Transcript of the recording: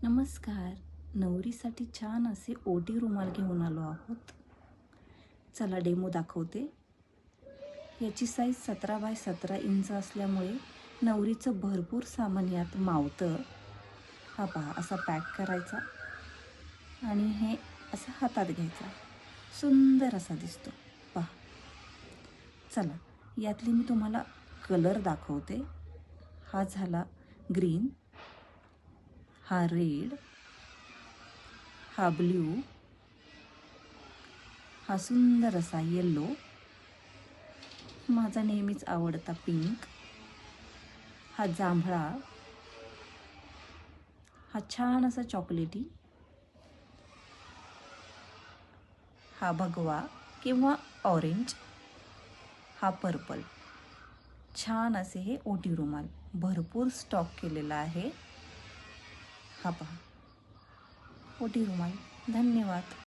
नमस्कार. नवरीसाठी छान असे ओटी रुमाल घेऊन आलो आहोत. चला डेमो दाखवते. याची साईज 17x17 इंच असल्यामुळे नवरीचं भरपूर सामान यात मावतं. हा पहा, असा पॅक करायचा आणि हे असं हातात घ्यायचा. सुंदर असा दिसतो पहा. चला, यातले मी तुम्हाला कलर दाखवते. हा झाला ग्रीन, हा रेड, हा ब्ल्यू, हा सुंदर असा येल्लो, माझा नेहमीच आवडता पिंक, हा जांभळा, हा छान असा चॉकलेटी, हा भगवा किंवा ऑरेंज, हा पर्पल. छान असे हे ओटी रुमाल भरपूर स्टॉक केलेला आहे. हा पहा ओटी रुमाल. धन्यवाद.